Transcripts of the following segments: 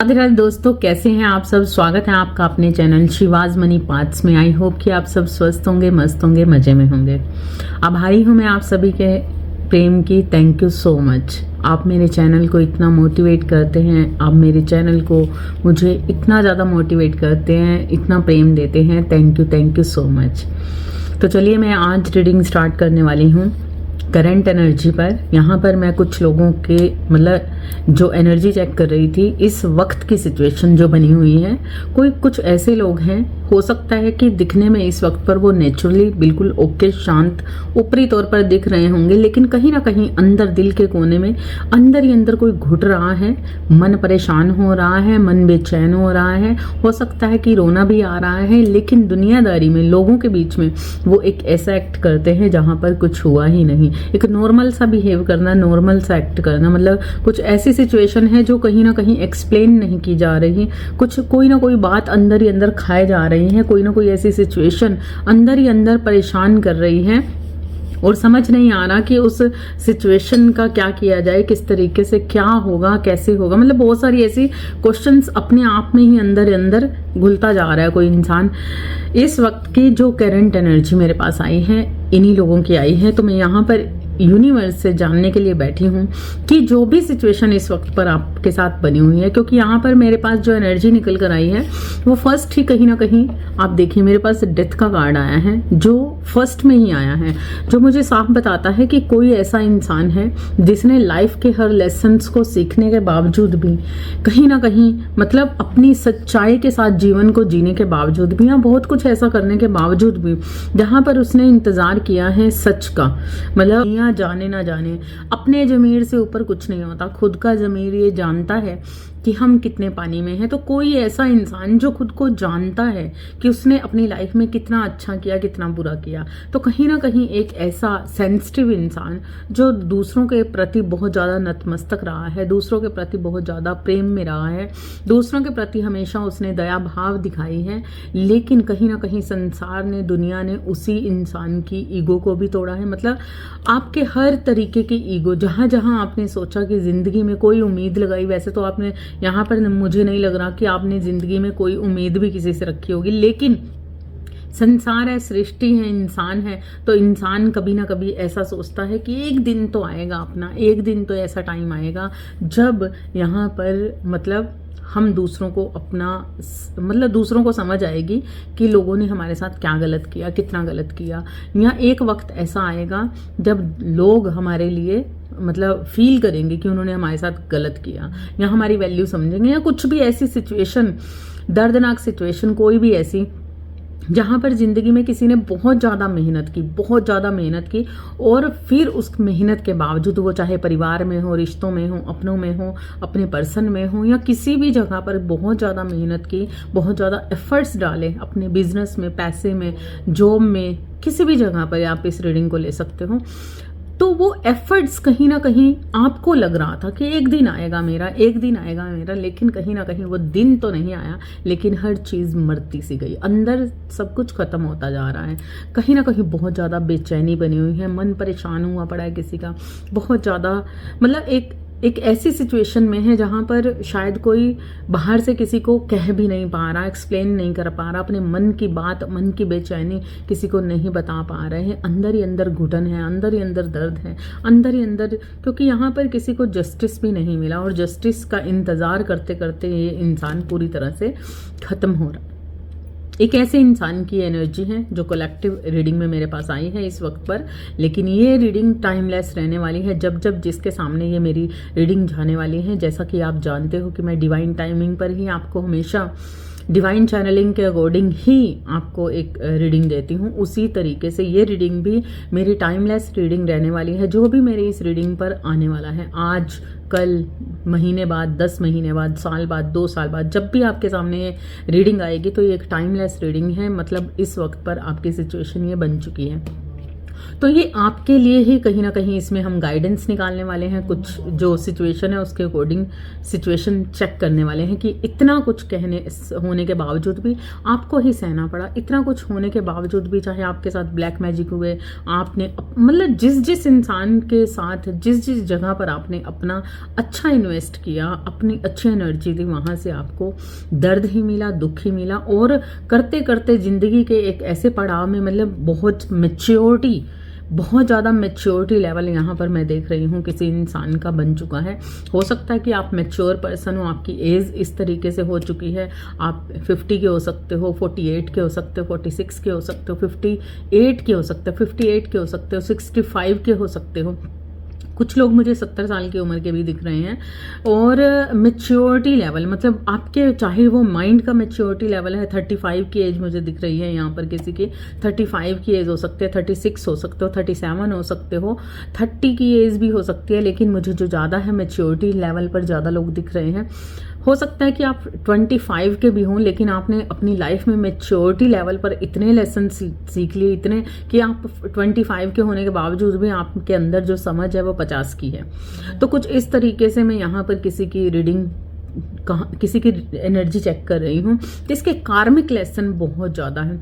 राधे राधे दोस्तों, कैसे हैं आप सब। स्वागत है आपका अपने चैनल शिवाज मनी पार्ट्स में। आई होप कि आप सब स्वस्थ होंगे, मस्त होंगे, मजे में होंगे। आभारी हूं मैं आप सभी के प्रेम की। Thank you so much. आप मेरे चैनल को इतना मोटिवेट करते हैं, आप मेरे चैनल को मुझे इतना ज़्यादा मोटिवेट करते हैं, इतना प्रेम देते हैं। Thank you so much. तो चलिए मैं आज रीडिंग स्टार्ट करने वाली हूँ करंट एनर्जी पर। यहाँ पर मैं कुछ लोगों के मतलब जो एनर्जी चेक कर रही थी, इस वक्त की सिचुएशन जो बनी हुई है। कुछ ऐसे लोग हैं, हो सकता है कि दिखने में इस वक्त पर वो नेचुरली बिल्कुल ओके, शांत, ऊपरी तौर पर दिख रहे होंगे, लेकिन कहीं ना कहीं अंदर दिल के कोने में अंदर ही अंदर कोई घुट रहा है। मन परेशान हो रहा है, मन बेचैन हो रहा है, हो सकता है कि रोना भी आ रहा है। लेकिन दुनियादारी में लोगों के बीच में वो एक ऐसा एक्ट करते हैं जहां पर कुछ हुआ ही नहीं। एक नॉर्मल सा बिहेव करना, नॉर्मल सा एक्ट करना, मतलब कुछ ऐसी सिचुएशन है जो कहीं ना कहीं एक्सप्लेन नहीं की जा रही। कोई ना कोई बात अंदर ही अंदर खाए जा रही है, कोई ना कोई ऐसी सिचुएशन अंदर ही अंदर परेशान कर रही है और समझ नहीं आ रहा कि उस सिचुएशन का क्या किया जाए, किस तरीके से क्या होगा, कैसे होगा। मतलब बहुत सारी ऐसी क्वेश्चंस अपने आप में ही अंदर अंदर घुलता जा रहा है कोई इंसान। इस वक्त की जो करंट एनर्जी मेरे पास आई है, इन्हीं लोगों की आई है। तो मैं यहाँ पर यूनिवर्स से जानने के लिए बैठी हूँ कि जो भी सिचुएशन इस वक्त पर आपके साथ बनी हुई है, क्योंकि यहाँ पर मेरे पास जो एनर्जी निकल कर आई है वो फर्स्ट ही कहीं ना कहीं आप देखिए मेरे पास डेथ का कार्ड आया है, जो फर्स्ट में ही आया है, जो मुझे साफ बताता है कि कोई ऐसा इंसान है जिसने लाइफ के हर लेसन्स को सीखने के बावजूद भी कहीं ना कहीं मतलब अपनी सच्चाई के साथ जीवन को जीने के बावजूद भी, या बहुत कुछ ऐसा करने के बावजूद भी जहां पर उसने इंतजार किया है सच का। मतलब जाने ना जाने, अपने जमीर से ऊपर कुछ नहीं होता। खुद का जमीर ये जानता है कि हम कितने पानी में हैं। तो कोई ऐसा इंसान जो खुद को जानता है कि उसने अपनी लाइफ में कितना अच्छा किया, कितना बुरा किया, तो कहीं ना कहीं एक ऐसा सेंसिटिव इंसान जो दूसरों के प्रति बहुत ज़्यादा नतमस्तक रहा है, दूसरों के प्रति बहुत ज़्यादा प्रेम में रहा है, दूसरों के प्रति हमेशा उसने दया भाव दिखाई है। लेकिन कहीं ना कहीं संसार ने, दुनिया ने उसी इंसान की ईगो को भी तोड़ा है। मतलब आपके हर तरीके की ईगो, जहाँ जहाँ आपने सोचा कि जिंदगी में कोई उम्मीद लगाई, वैसे तो आपने यहाँ पर मुझे नहीं लग रहा कि आपने जिंदगी में कोई उम्मीद भी किसी से रखी होगी, लेकिन संसार है, सृष्टि है, इंसान है, तो इंसान कभी ना कभी ऐसा सोचता है कि एक दिन तो आएगा अपना, एक दिन तो ऐसा टाइम आएगा जब यहाँ पर मतलब हम दूसरों को अपना मतलब दूसरों को समझ आएगी कि लोगों ने हमारे साथ क्या गलत किया, कितना गलत किया। या एक वक्त ऐसा आएगा जब लोग हमारे लिए मतलब फील करेंगे कि उन्होंने हमारे साथ गलत किया, या हमारी वैल्यू समझेंगे, या कुछ भी ऐसी सिचुएशन, दर्दनाक सिचुएशन कोई भी ऐसी जहाँ पर जिंदगी में किसी ने बहुत ज़्यादा मेहनत की और फिर उस मेहनत के बावजूद, वो चाहे परिवार में हो, रिश्तों में हो, अपनों में हो, अपने पर्सन में हो, या किसी भी जगह पर बहुत ज़्यादा मेहनत की, बहुत ज़्यादा एफर्ट्स डाले अपने बिजनेस में, पैसे में, जॉब में, किसी भी जगह पर आप इस रीडिंग को ले सकते हो। तो वो एफर्ट्स कहीं ना कहीं आपको लग रहा था कि एक दिन आएगा मेरा, एक दिन आएगा मेरा, लेकिन कहीं ना कहीं वो दिन तो नहीं आया। लेकिन हर चीज़ मरती सी गई, अंदर सब कुछ खत्म होता जा रहा है। कहीं ना कहीं बहुत ज़्यादा बेचैनी बनी हुई है, मन परेशान हुआ पड़ा है किसी का बहुत ज़्यादा। मतलब एक ऐसी सिचुएशन में है जहाँ पर शायद कोई बाहर से किसी को कह भी नहीं पा रहा, एक्सप्लेन नहीं कर पा रहा, अपने मन की बात, मन की बेचैनी किसी को नहीं बता पा रहे हैं। अंदर ही अंदर घुटन है, अंदर ही अंदर दर्द है, अंदर ही अंदर, क्योंकि यहाँ पर किसी को जस्टिस भी नहीं मिला और जस्टिस का इंतज़ार करते करते ये इंसान पूरी तरह से ख़त्म हो रहा है। एक ऐसे इंसान की एनर्जी है जो कलेक्टिव रीडिंग में मेरे पास आई है इस वक्त पर। लेकिन ये रीडिंग टाइमलेस रहने वाली है, जब जब जिसके सामने ये मेरी रीडिंग जाने वाली है। जैसा कि आप जानते हो कि मैं डिवाइन टाइमिंग पर ही आपको हमेशा डिवाइन चैनलिंग के अकॉर्डिंग ही आपको एक रीडिंग देती हूँ। उसी तरीके से ये रीडिंग भी मेरी टाइमलेस रीडिंग रहने वाली है। जो भी मेरी इस रीडिंग पर आने वाला है, आज, कल, महीने बाद, 10 महीने बाद, साल बाद, 2 साल बाद, जब भी आपके सामने ये रीडिंग आएगी तो ये एक टाइमलेस रीडिंग है। मतलब इस वक्त पर आपकी सिचुएशन ये बन चुकी है। तो ये आपके लिए ही कहीं ना कहीं इसमें हम गाइडेंस निकालने वाले हैं, कुछ जो सिचुएशन है उसके अकॉर्डिंग सिचुएशन चेक करने वाले हैं कि इतना कुछ कहने होने के बावजूद भी आपको ही सहना पड़ा, इतना कुछ होने के बावजूद भी, चाहे आपके साथ ब्लैक मैजिक हुए, आपने मतलब जिस जिस इंसान के साथ जिस जिस जगह पर आपने अपना अच्छा इन्वेस्ट किया, अपनी अच्छी एनर्जी दी, वहाँ से आपको दर्द ही मिला, दुख ही मिला। और करते करते ज़िंदगी के एक ऐसे पड़ाव में मतलब बहुत मैच्योरिटी, बहुत ज़्यादा मैच्योरिटी लेवल यहाँ पर मैं देख रही हूँ किसी इंसान का बन चुका है। हो सकता है कि आप मैच्योर पर्सन हो, आपकी एज इस तरीके से हो चुकी है, आप 50 के हो सकते हो, 48 के हो सकते हो, 46 के हो सकते हो, 58 के हो सकते हो, 58 के हो सकते हो, 65 के हो सकते हो, कुछ लोग मुझे 70 साल की उम्र के भी दिख रहे हैं। और मैच्योरिटी लेवल मतलब आपके, चाहे वो माइंड का मैच्योरिटी लेवल है, 35 की एज मुझे दिख रही है यहाँ पर, किसी की 35 की एज हो सकती है, 36 हो सकते हो, 37 हो सकते हो, 30 की एज भी हो सकती है। लेकिन मुझे जो ज़्यादा है मैच्योरिटी लेवल पर ज़्यादा लोग दिख रहे हैं। हो सकता है कि आप 25 के भी हों, लेकिन आपने अपनी लाइफ में मैच्योरिटी लेवल पर इतने लेसन सीख लिए, इतने कि आप 25 के होने के बावजूद भी आपके अंदर जो समझ है वो 50 की है। तो कुछ इस तरीके से मैं यहाँ पर किसी की रीडिंग, किसी की एनर्जी चेक कर रही हूँ। तो इसके कार्मिक लेसन बहुत ज़्यादा है।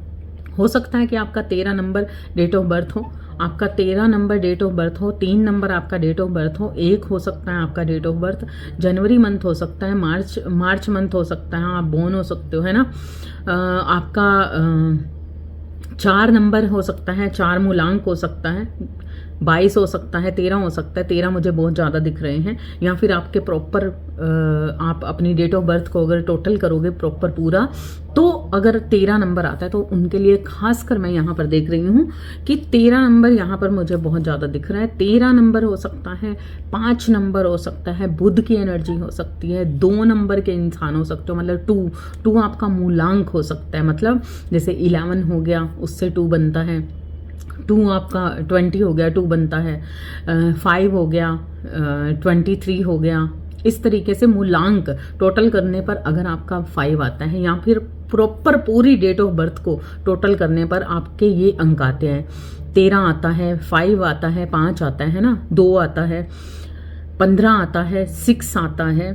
हो सकता है कि आपका 13 नंबर डेट ऑफ बर्थ हो, आपका 13 नंबर डेट ऑफ बर्थ हो, 3 नंबर आपका डेट ऑफ बर्थ हो, 1 हो सकता है आपका डेट ऑफ बर्थ, जनवरी मंथ हो सकता है, मार्च मंथ हो सकता है, आप बोर्न हो सकते हो, है ना। आपका 4 नंबर हो सकता है, 4 मूलांक हो सकता है, 22 हो सकता है, 13 हो सकता है। 13 मुझे बहुत ज़्यादा दिख रहे हैं। या फिर आपके प्रॉपर आप अपनी डेट ऑफ बर्थ को अगर टोटल करोगे प्रॉपर पूरा, तो अगर 13 नंबर आता है तो उनके लिए खासकर मैं यहाँ पर देख रही हूँ कि 13 नंबर यहाँ पर मुझे बहुत ज़्यादा दिख रहा है। 13 नंबर हो सकता है, 5 नंबर हो सकता है, बुध की एनर्जी हो सकती है, 2 नंबर के इंसान हो सकते हो, मतलब 2 आपका मूलांक हो सकता है। मतलब जैसे 11 हो गया, उससे 2 बनता है, 2 आपका 20 हो गया, 2 बनता है, 5 हो गया, 23 हो गया। इस तरीके से मूलांक टोटल करने पर अगर आपका 5 आता है, या फिर प्रॉपर पूरी डेट ऑफ बर्थ को टोटल करने पर आपके ये अंक आते हैं। 13 आता है, 5 आता है, 5 आता है ना, 2 आता है, 15 आता है, 6 आता है,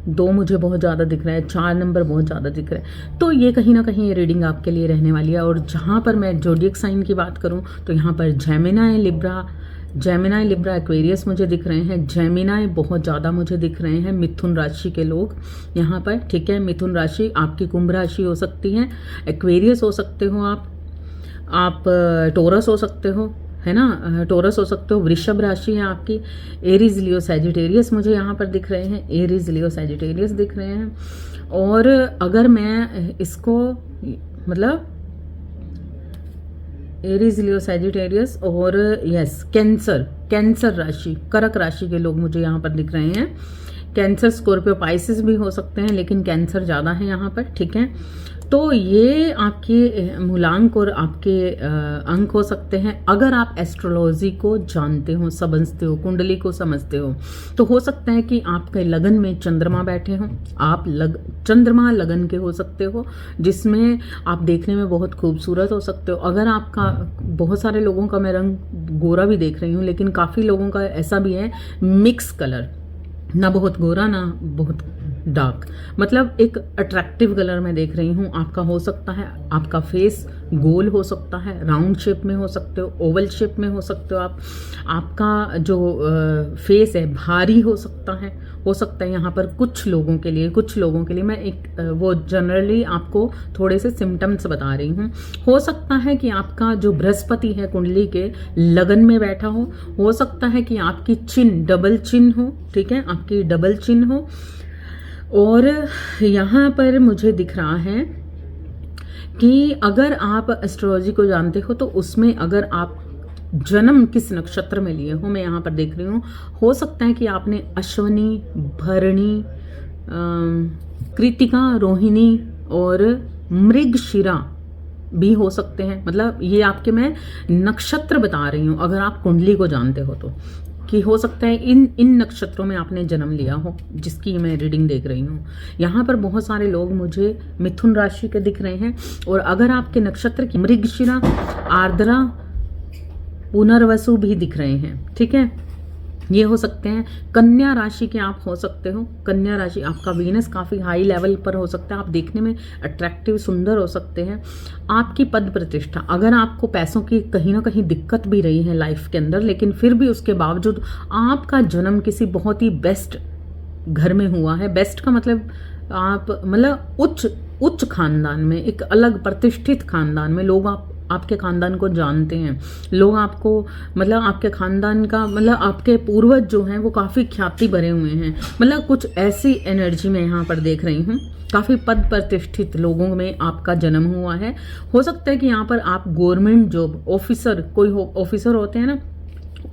2 मुझे बहुत ज़्यादा दिख रहा है, 4 नंबर बहुत ज़्यादा दिख रहा है। तो ये कहीं ना कहीं ये रीडिंग आपके लिए रहने वाली है। और जहाँ पर मैं ज़ोडिएक साइन की बात करूँ तो यहाँ पर जेमिनी, लिब्रा, एक्वेरियस मुझे दिख रहे हैं। जेमिनी बहुत ज़्यादा मुझे दिख रहे हैं, मिथुन राशि के लोग यहाँ पर, ठीक है। मिथुन राशि आपकी कुंभ राशि हो सकती है, एक्वेरियस हो सकते हो आप टोरस हो सकते हो, है ना, टोरस हो सकते हो। वृषभ राशि है आपकी, एरीज, लियो, सैजिटेरियस मुझे यहाँ पर दिख रहे हैं, एरीज, लियो, सैजिटेरियस दिख रहे हैं। और अगर मैं इसको मतलब एरीज, लियो, सैजिटेरियस और यस कैंसर राशि, कर्क राशि के लोग मुझे यहाँ पर दिख रहे हैं। कैंसर, स्कॉर्पियो, पाइसिस भी हो सकते हैं, लेकिन कैंसर ज़्यादा है यहाँ पर, ठीक है। तो ये आपके मूलांक और आपके अंक हो सकते हैं। अगर आप एस्ट्रोलॉजी को जानते हो, समझते हो, कुंडली को समझते हो, तो हो सकता है कि आपके लगन में चंद्रमा बैठे हों। आप चंद्रमा लगन के हो सकते हो, जिसमें आप देखने में बहुत खूबसूरत हो सकते हो। अगर आपका, बहुत सारे लोगों का मैं रंग गोरा भी देख रही हूँ, लेकिन काफ़ी लोगों का ऐसा भी है मिक्स कलर, ना बहुत गोरा ना बहुत डार्क, मतलब एक अट्रैक्टिव कलर में देख रही हूँ। आपका हो सकता है, आपका फेस गोल हो सकता है, राउंड शेप में हो सकते हो, ओवल शेप में हो सकते हो आपका जो फेस है भारी हो सकता है यहाँ पर कुछ लोगों के लिए मैं एक वो जनरली आपको थोड़े से सिम्टम्स बता रही हूँ। हो सकता है कि आपका जो बृहस्पति है कुंडली के लगन में बैठा हो सकता है कि आपकी चिन्ह डबल चिन्ह हो, ठीक है, आपकी डबल चिन्ह हो। और यहाँ पर मुझे दिख रहा है कि अगर आप एस्ट्रोलॉजी को जानते हो तो उसमें अगर आप जन्म किस नक्षत्र में लिए हो, मैं यहाँ पर देख रही हूँ, हो सकता है कि आपने अश्वनी, भरणी, कृतिका, रोहिणी और मृगशिरा भी हो सकते हैं। मतलब ये आपके मैं नक्षत्र बता रही हूँ, अगर आप कुंडली को जानते हो तो, कि हो सकता है इन नक्षत्रों में आपने जन्म लिया हो, जिसकी मैं रीडिंग देख रही हूँ। यहाँ पर बहुत सारे लोग मुझे मिथुन राशि के दिख रहे हैं। और अगर आपके नक्षत्र की मृगशिरा, आर्द्रा पुनर्वसु भी दिख रहे हैं, ठीक है। ये हो सकते हैं कन्या राशि के आप हो सकते हो। कन्या राशि, आपका वीनस काफ़ी हाई लेवल पर हो सकता है, आप देखने में अट्रैक्टिव सुंदर हो सकते हैं। आपकी पद प्रतिष्ठा, अगर आपको पैसों की कहीं ना कहीं दिक्कत भी रही है लाइफ के अंदर, लेकिन फिर भी उसके बावजूद आपका जन्म किसी बहुत ही बेस्ट घर में हुआ है। बेस्ट का मतलब आप मतलब उच्च खानदान में, एक अलग प्रतिष्ठित खानदान में, लोग आपके खानदान को जानते हैं, लोग आपको मतलब आपके खानदान का मतलब आपके पूर्वज जो हैं वो काफ़ी ख्याति भरे हुए हैं। मतलब कुछ ऐसी एनर्जी में यहाँ पर देख रही हूँ, काफ़ी पद प्रतिष्ठित लोगों में आपका जन्म हुआ है। हो सकता है कि यहाँ पर आप गवर्नमेंट जॉब ऑफिसर, कोई ऑफिसर होते हैं ना,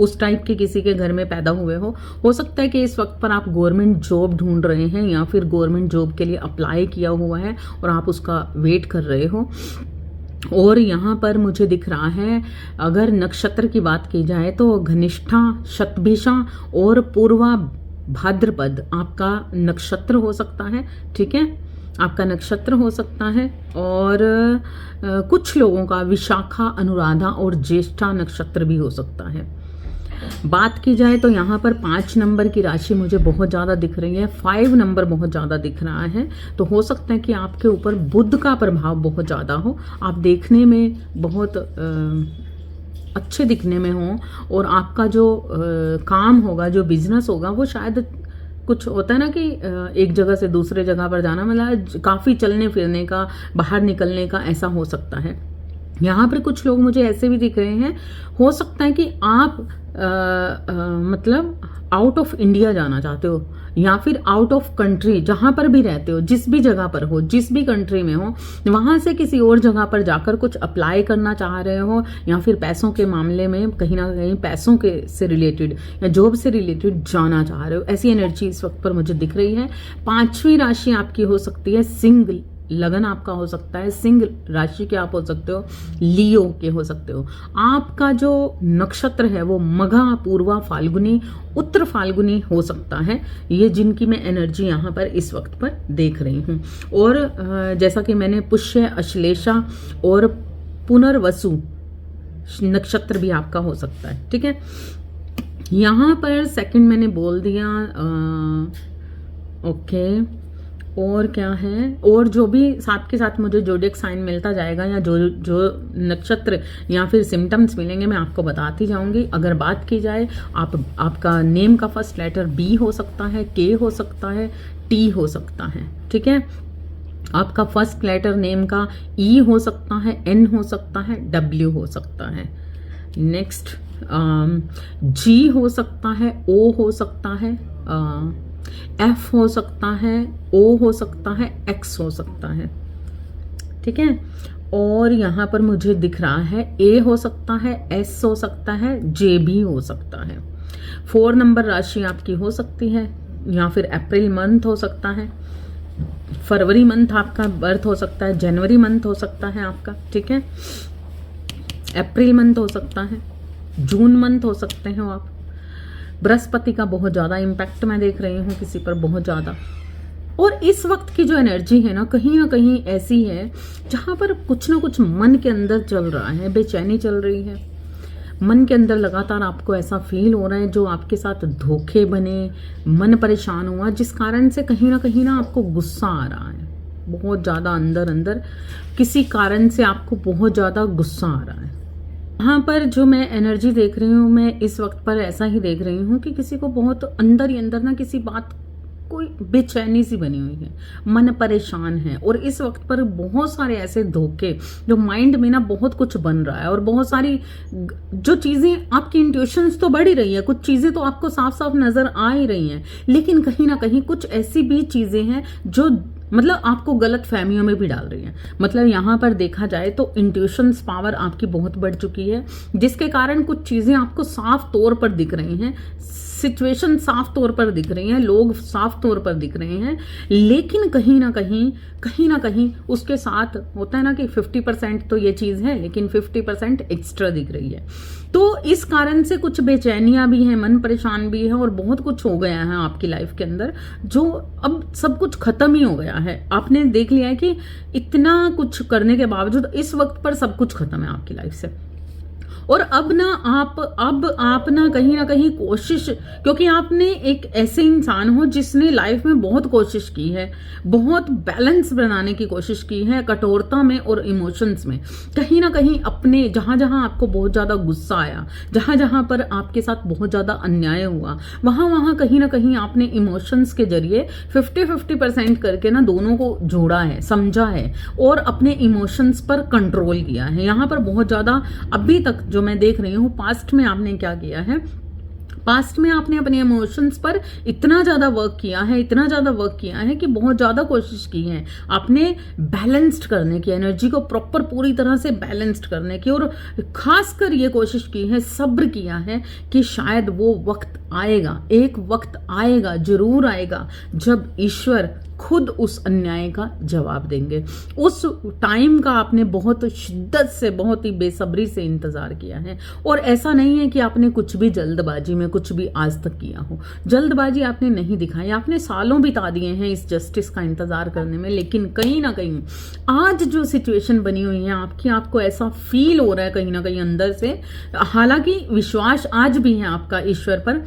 उस टाइप के किसी के घर में पैदा हुए हो सकता है कि इस वक्त पर आप गवर्नमेंट जॉब ढूंढ रहे हैं या फिर गवर्नमेंट जॉब के लिए अप्लाई किया हुआ है और आप उसका वेट कर रहे हो। और यहाँ पर मुझे दिख रहा है, अगर नक्षत्र की बात की जाए तो घनिष्ठा, शतभिषा और पूर्वा भाद्रपद आपका नक्षत्र हो सकता है, ठीक है, आपका नक्षत्र हो सकता है। और कुछ लोगों का विशाखा, अनुराधा और ज्येष्ठा नक्षत्र भी हो सकता है। बात की जाए तो यहाँ पर 5 नंबर की राशि मुझे बहुत ज़्यादा दिख रही है, 5 नंबर बहुत ज़्यादा दिख रहा है। तो हो सकता है कि आपके ऊपर बुध का प्रभाव बहुत ज़्यादा हो, आप देखने में बहुत अच्छे दिखने में हो, और आपका जो काम होगा, जो बिजनेस होगा, वो शायद कुछ होता है ना कि एक जगह से दूसरे जगह पर जाना, मतलब काफ़ी चलने फिरने का, बाहर निकलने का, ऐसा हो सकता है। यहाँ पर कुछ लोग मुझे ऐसे भी दिख रहे हैं, हो सकता है कि आप मतलब आउट ऑफ इंडिया जाना चाहते हो या फिर आउट ऑफ कंट्री, जहाँ पर भी रहते हो, जिस भी जगह पर हो, जिस भी कंट्री में हो, वहाँ से किसी और जगह पर जाकर कुछ अप्लाई करना चाह रहे हो, या फिर पैसों के मामले में कहीं ना कहीं पैसों के से रिलेटेड या जॉब से रिलेटेड जाना चाह रहे हो। ऐसी एनर्जी इस वक्त पर मुझे दिख रही है। 5वीं राशि आपकी हो सकती है सिंह, लगन आपका हो सकता है, सिंह राशि के आप हो सकते हो, लियो के हो सकते हो। आपका जो नक्षत्र है वो मघा, पूर्वा, फाल्गुनी, उत्तर फाल्गुनी हो सकता है। ये जिनकी मैं एनर्जी यहाँ पर इस वक्त पर देख रही हूँ। और जैसा कि मैंने पुष्य, अश्लेषा और पुनर्वसु नक्षत्र भी आपका हो सकता है, ठीक है। यहाँ पर सेकंड मैंने बोल दिया, ओके। और क्या है, और जो भी साथ के साथ मुझे जोडिएक साइन मिलता जाएगा या जो नक्षत्र या फिर सिम्टम्स मिलेंगे मैं आपको बताती जाऊंगी। अगर बात की जाए, आपका नेम का फर्स्ट लेटर बी हो सकता है, के हो सकता है, टी हो सकता है, ठीक है। आपका फर्स्ट लेटर नेम का ई हो सकता है, एन हो सकता है, डब्ल्यू हो सकता है। नेक्स्ट जी हो सकता है, ओ हो सकता है, एफ हो सकता है, ओ हो सकता है, एक्स हो सकता है, ठीक है। और यहाँ पर मुझे दिख रहा है ए हो सकता है, एस हो सकता है, जे भी हो सकता है। 4 नंबर राशि आपकी हो सकती है, या फिर अप्रैल मंथ हो सकता है, फरवरी मंथ आपका बर्थ हो सकता है, जनवरी मंथ हो सकता है आपका, ठीक है, अप्रैल मंथ हो सकता है, जून मंथ हो सकते हो आप। बृहस्पति का बहुत ज़्यादा इम्पैक्ट मैं देख रही हूँ किसी पर, बहुत ज़्यादा। और इस वक्त की जो एनर्जी है ना कहीं ऐसी है जहाँ पर कुछ ना कुछ मन के अंदर चल रहा है, बेचैनी चल रही है मन के अंदर। लगातार आपको ऐसा फील हो रहा है जो आपके साथ धोखे बने, मन परेशान हुआ, जिस कारण से कहीं ना आपको गुस्सा आ रहा है बहुत ज़्यादा। अंदर किसी कारण से आपको बहुत ज़्यादा गुस्सा आ रहा है। यहाँ पर जो मैं एनर्जी देख रही हूँ, मैं इस वक्त पर ऐसा ही देख रही हूँ कि किसी को बहुत अंदर ही अंदर ना किसी बात कोई बेचैनी सी बनी हुई है, मन परेशान है। और इस वक्त पर बहुत सारे ऐसे धोखे जो माइंड में ना बहुत कुछ बन रहा है, और बहुत सारी जो चीज़ें आपकी इंट्यूशंस तो बढ़ ही रही है, कुछ चीज़ें तो आपको साफ साफ नज़र आ ही रही हैं, लेकिन कहीं ना कहीं कुछ ऐसी भी चीज़ें हैं जो मतलब आपको गलत फहमियों में भी डाल रही है। मतलब यहाँ पर देखा जाए तो इंट्यूशंस पावर आपकी बहुत बढ़ चुकी है, जिसके कारण कुछ चीज़ें आपको साफ तौर पर दिख रही हैं, सिचुएशन साफ तौर पर दिख रही हैं, लोग साफ तौर पर दिख रहे हैं, लेकिन कहीं ना कहीं उसके साथ होता है ना कि 50% तो ये चीज़ है, लेकिन 50% एक्स्ट्रा दिख रही है। तो इस कारण से कुछ बेचैनियां भी हैं, मन परेशान भी है, और बहुत कुछ हो गया है आपकी लाइफ के अंदर जो अब सब कुछ खत्म ही हो गया है। आपने देख लिया है कि इतना कुछ करने के बावजूद इस वक्त पर सब कुछ खत्म है आपकी लाइफ से। और अब आप ना कहीं कोशिश, क्योंकि आपने एक ऐसे इंसान हो जिसने लाइफ में बहुत कोशिश की है, बहुत बैलेंस बनाने की कोशिश की है कठोरता में और इमोशंस में। कहीं ना कहीं अपने जहां जहां आपको बहुत ज्यादा गुस्सा आया, जहां जहां पर आपके साथ बहुत ज्यादा अन्याय हुआ, वहां वहां कहीं ना कहीं आपने इमोशंस के जरिए 50-50% करके ना दोनों को जोड़ा है, समझा है और अपने इमोशंस पर कंट्रोल किया है। यहाँ पर बहुत ज्यादा अभी तक जो मैं देख रही हूँ, पास्ट में आपने क्या किया है, पास्ट में आपने अपने इमोशंस पर इतना ज्यादा वर्क किया है कि बहुत ज्यादा कोशिश की है आपने बैलेंस्ड करने की, एनर्जी को प्रॉपर पूरी तरह से बैलेंस्ड करने की, और खासकर ये कोशिश की है, सब्र किया है कि शायद वो वक्त आएगा, एक वक्त आएगा, जरूर आएगा, जब ईश्वर खुद उस अन्याय का जवाब देंगे। उस टाइम का आपने बहुत शिद्दत से, बहुत ही बेसब्री से इंतजार किया है। और ऐसा नहीं है कि आपने कुछ भी जल्दबाजी में कुछ भी आज तक किया हो, जल्दबाजी आपने नहीं दिखाई, आपने सालों बिता दिए हैं इस जस्टिस का इंतजार करने में। लेकिन कहीं ना कहीं आज जो सिचुएशन बनी हुई है आपकी, आपको ऐसा फील हो रहा है कहीं ना कहीं अंदर से, हालांकि विश्वास आज भी है आपका ईश्वर पर,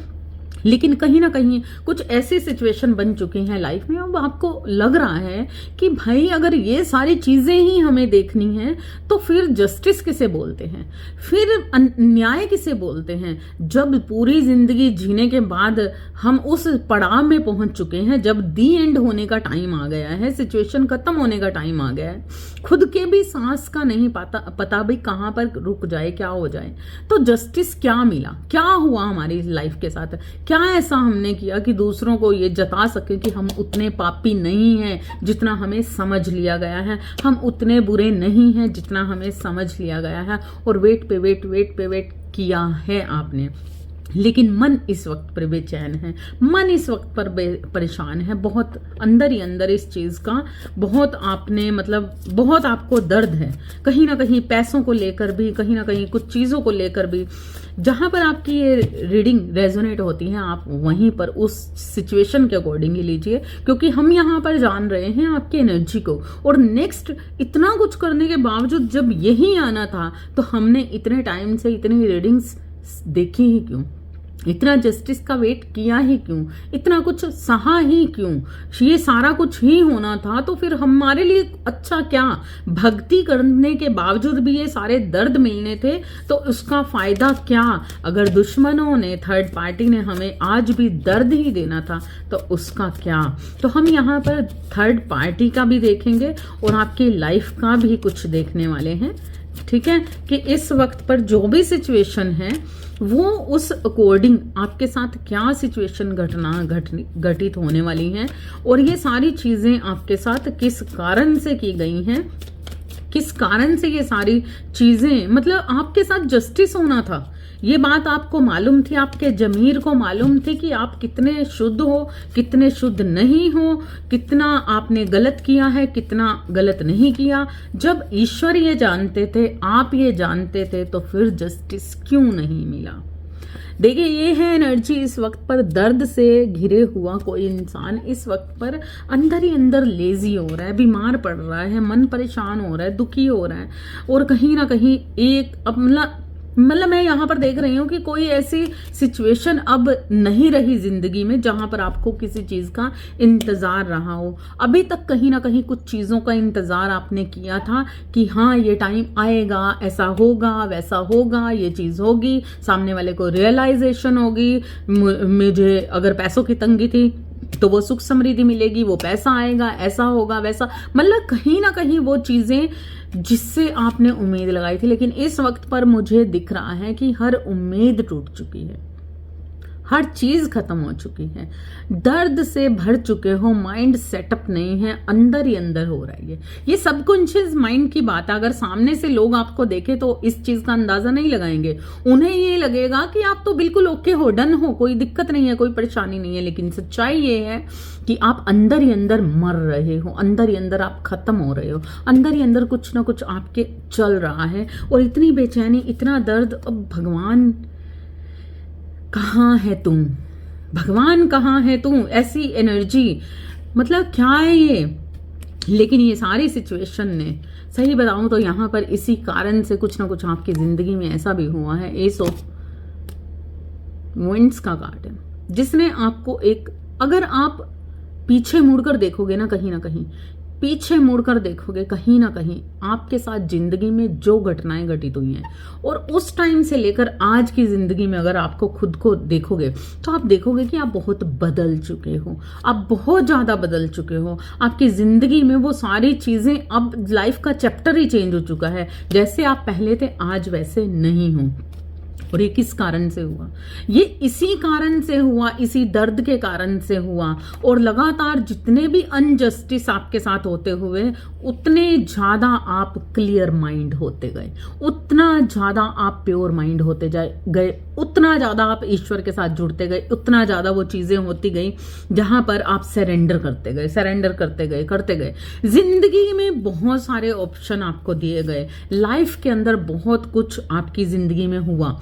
लेकिन कहीं ना कहीं कुछ ऐसी सिचुएशन बन चुकी हैं लाइफ में, अब आपको लग रहा है कि भाई अगर ये सारी चीजें ही हमें देखनी है तो फिर जस्टिस किसे बोलते हैं, फिर न्याय किसे बोलते हैं, जब पूरी जिंदगी जीने के बाद हम उस पड़ाव में पहुंच चुके हैं, जब दी एंड होने का टाइम आ गया है, सिचुएशन खत्म होने का टाइम आ गया है, खुद के भी सांस का नहीं पता भाई कहां पर रुक जाए, क्या हो जाए। तो जस्टिस क्या मिला, क्या हुआ हमारी लाइफ के साथ, क्या ऐसा हमने किया कि दूसरों को ये जता सके कि हम उतने पापी नहीं हैं जितना हमें समझ लिया गया है, हम उतने बुरे नहीं हैं जितना हमें समझ लिया गया है। और वेट पे वेट किया है आपने, लेकिन मन इस वक्त पर बेचैन है, मन इस वक्त पर परेशान है, बहुत अंदर ही अंदर इस चीज का बहुत आपने मतलब बहुत आपको दर्द है, कहीं ना कहीं पैसों को लेकर भी, कहीं ना कहीं कुछ चीजों को लेकर भी। जहां पर आपकी ये रीडिंग रेजोनेट होती है आप वहीं पर उस सिचुएशन के अकॉर्डिंग ही लीजिए, क्योंकि हम यहाँ पर जान रहे हैं आपकी एनर्जी को। और नेक्स्ट इतना कुछ करने के बावजूद जब यही आना था तो हमने इतने टाइम से इतनी रीडिंग्स देखी ही क्यों, इतना जस्टिस का वेट किया ही क्यों, इतना कुछ सहा ही क्यों, ये सारा कुछ ही होना था तो फिर हमारे लिए अच्छा क्या, भक्ति करने के बावजूद भी ये सारे दर्द मिलने थे तो उसका फायदा क्या। अगर दुश्मनों ने, थर्ड पार्टी ने हमें आज भी दर्द ही देना था तो उसका क्या। तो हम यहाँ पर थर्ड पार्टी का भी देखेंगे और आपकी लाइफ का भी कुछ देखने वाले हैं, ठीक है, कि इस वक्त पर जो भी सिचुएशन है वो उस अकॉर्डिंग आपके साथ क्या सिचुएशन घटित होने वाली हैं और ये सारी चीजें आपके साथ किस कारण से की गई हैं, किस कारण से ये सारी चीजें, मतलब आपके साथ जस्टिस होना था। ये बात आपको मालूम थी, आपके जमीर को मालूम थी कि आप कितने शुद्ध हो, कितने शुद्ध नहीं हो, कितना आपने गलत किया है, कितना गलत नहीं किया। जब ईश्वर ये जानते थे, आप ये जानते थे, तो फिर जस्टिस क्यों नहीं मिला। देखिए ये है एनर्जी इस वक्त पर दर्द से घिरे हुआ कोई इंसान इस वक्त पर अंदर ही अंदर लेजी हो रहा है, बीमार पड़ रहा है, मन परेशान हो रहा है, दुखी हो रहा है और कहीं ना कहीं एक मतलब मैं यहाँ पर देख रही हूँ कि कोई ऐसी सिचुएशन अब नहीं रही जिंदगी में जहां पर आपको किसी चीज का इंतजार रहा हो। अभी तक कहीं ना कहीं कुछ चीजों का इंतजार आपने किया था कि हाँ ये टाइम आएगा, ऐसा होगा, वैसा होगा, ये चीज होगी, सामने वाले को रियलाइजेशन होगी, मुझे अगर पैसों की तंगी थी तो वो सुख समृद्धि मिलेगी, वो पैसा आएगा, ऐसा होगा, वैसा, मतलब कहीं ना कहीं वो चीजें जिससे आपने उम्मीद लगाई थी। लेकिन इस वक्त पर मुझे दिख रहा है कि हर उम्मीद टूट चुकी है, हर चीज खत्म हो चुकी है, दर्द से भर चुके हो, माइंड सेटअप नहीं है, अंदर ही अंदर हो रही है। ये सबकॉन्शियस माइंड की बात है। अगर सामने से लोग आपको देखे तो इस चीज का अंदाजा नहीं लगाएंगे, उन्हें ये लगेगा कि आप तो बिल्कुल ओके हो, डन हो, कोई दिक्कत नहीं है, कोई परेशानी नहीं है। लेकिन सच्चाई ये है कि आप अंदर ही अंदर मर रहे हो, अंदर ही अंदर आप खत्म हो रहे हो, अंदर ही अंदर कुछ ना कुछ आपके चल रहा है और इतनी बेचैनी, इतना दर्द। अब भगवान कहाँ है तुम, भगवान कहाँ है तुम, ऐसी एनर्जी, मतलब क्या है ये। लेकिन ये सारी सिचुएशन ने, सही बताऊं तो यहाँ पर इसी कारण से कुछ ना कुछ आपकी जिंदगी में ऐसा भी हुआ है, एस ऑफ वांड्स का कार्ड है, जिसने आपको एक, अगर आप पीछे मुड़कर देखोगे ना कहीं पीछे मुड़कर देखोगे कहीं ना कहीं आपके साथ जिंदगी में जो घटनाएं घटित हुई हैं, और उस टाइम से लेकर आज की जिंदगी में अगर आपको खुद को देखोगे तो आप देखोगे कि आप बहुत बदल चुके हो, आप बहुत ज्यादा बदल चुके हो। आपकी जिंदगी में वो सारी चीजें, अब लाइफ का चैप्टर ही चेंज हो चुका है। जैसे आप पहले थे आज वैसे नहीं हो। और ये किस कारण से हुआ? ये इसी कारण से हुआ, इसी दर्द के कारण से हुआ। और लगातार जितने भी अनजस्टिस आपके साथ होते हुए, उतने ज्यादा आप क्लियर माइंड होते गए, उतना ज्यादा आप प्योर माइंड होते गए, उतना ज्यादा आप ईश्वर के साथ जुड़ते गए, उतना ज्यादा वो चीजें होती गई जहां पर आप सरेंडर करते गए। जिंदगी में बहुत सारे ऑप्शन आपको दिए गए, लाइफ के अंदर बहुत कुछ आपकी जिंदगी में हुआ,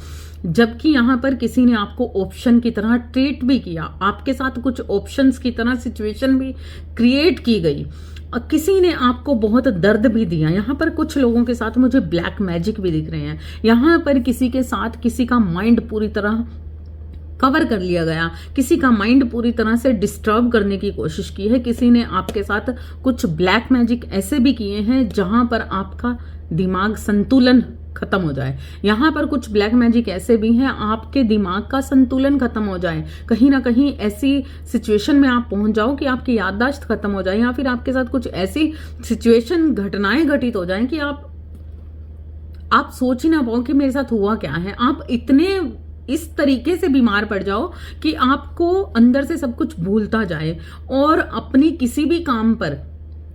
जबकि यहां पर किसी ने आपको ऑप्शन की तरह ट्रीट भी किया, आपके साथ कुछ ऑप्शंस की तरह सिचुएशन भी क्रिएट की गई, और किसी ने आपको बहुत दर्द भी दिया। यहाँ पर कुछ लोगों के साथ मुझे ब्लैक मैजिक भी दिख रहे हैं। यहाँ पर किसी के साथ किसी का माइंड पूरी तरह कवर कर लिया गया, किसी का माइंड पूरी तरह से डिस्टर्ब करने की कोशिश की है। किसी ने आपके साथ कुछ ब्लैक मैजिक ऐसे भी किए हैं जहां पर आपका दिमाग संतुलन खत्म हो जाए। यहाँ पर कुछ ब्लैक मैजिक ऐसे भी हैं, आपके दिमाग का संतुलन खत्म हो जाए, कहीं ना कहीं ऐसी सिचुएशन में आप पहुंच जाओ कि आपकी याददाश्त खत्म हो जाए, या फिर आपके साथ कुछ ऐसी सिचुएशन, घटनाएं घटित हो जाएं कि आप सोच ही ना पाओ कि मेरे साथ हुआ क्या है। आप इतने इस तरीके से बीमार पड़ जाओ कि आपको अंदर से सब कुछ भूलता जाए, और अपनी किसी भी काम पर,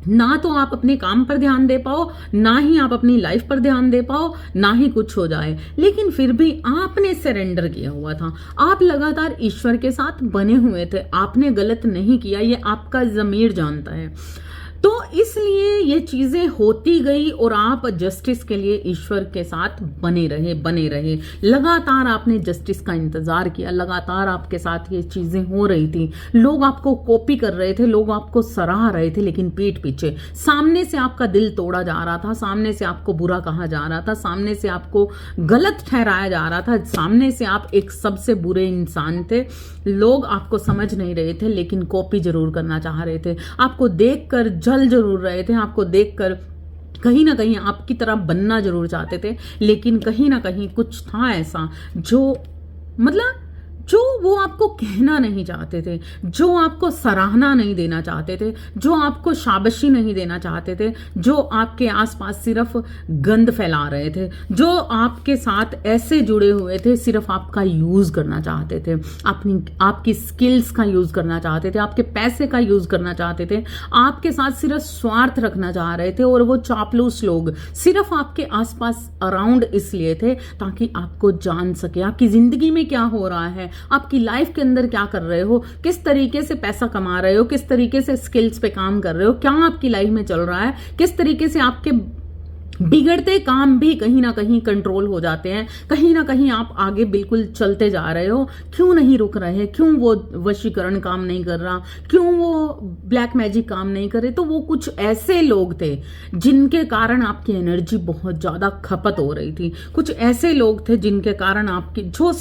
ना तो आप अपने काम पर ध्यान दे पाओ, ना ही आप अपनी लाइफ पर ध्यान दे पाओ, ना ही कुछ हो जाए। लेकिन फिर भी आपने सरेंडर किया हुआ था, आप लगातार ईश्वर के साथ बने हुए थे, आपने गलत नहीं किया, ये आपका ज़मीर जानता है। तो इसलिए ये चीजें होती गई और आप जस्टिस के लिए ईश्वर के साथ बने रहे। लगातार आपने जस्टिस का इंतजार किया, लगातार आपके साथ ये चीजें हो रही थी, लोग आपको कॉपी कर रहे थे, लोग आपको सराह रहे थे, लेकिन पीठ पीछे सामने से आपका दिल तोड़ा जा रहा था, सामने से आपको बुरा कहा जा रहा था, सामने से आपको गलत ठहराया जा रहा था, सामने से आप एक सबसे बुरे इंसान थे। लोग आपको समझ नहीं रहे थे, लेकिन कॉपी जरूर करना चाह रहे थे, आपको देखकर जल जरूर रहे थे, आपको देखकर कहीं ना कहीं आपकी तरह बनना जरूर चाहते थे, लेकिन कहीं ना कहीं कुछ था ऐसा जो वो आपको कहना नहीं चाहते थे, जो आपको सराहना नहीं देना चाहते थे, जो आपको शाबाशी नहीं देना चाहते थे, जो आपके आसपास सिर्फ गंद फैला रहे थे, जो आपके साथ ऐसे जुड़े हुए थे, सिर्फ आपका यूज करना चाहते थे, आपकी स्किल्स का यूज करना चाहते थे, आपके पैसे का यूज करना चाहते थे, आपके साथ सिर्फ स्वार्थ रखना चाह रहे थे। और वो चापलूस लोग सिर्फ आपके आसपास अराउंड इसलिए थे ताकि आपको जान सके आपकी जिंदगी में क्या हो रहा है, आपकी लाइफ के अंदर क्या कर रहे हो, किस तरीके से पैसा कमा रहे हो, किस तरीके से स्किल्स पे काम कर रहे हो, क्या आपकी लाइफ में चल रहा है, किस तरीके से आपके बिगड़ते काम भी कहीं ना कहीं कंट्रोल हो जाते हैं, कहीं ना कहीं आप आगे बिल्कुल चलते जा रहे हो, क्यों नहीं रुक रहे, क्यों वो वशीकरण काम नहीं कर रहा, क्यों वो ब्लैक मैजिक काम नहीं कर रहे। तो वो कुछ ऐसे लोग थे जिनके कारण आपकी एनर्जी बहुत ज्यादा खपत हो रही थी, कुछ ऐसे लोग थे जिनके कारण आपकी जो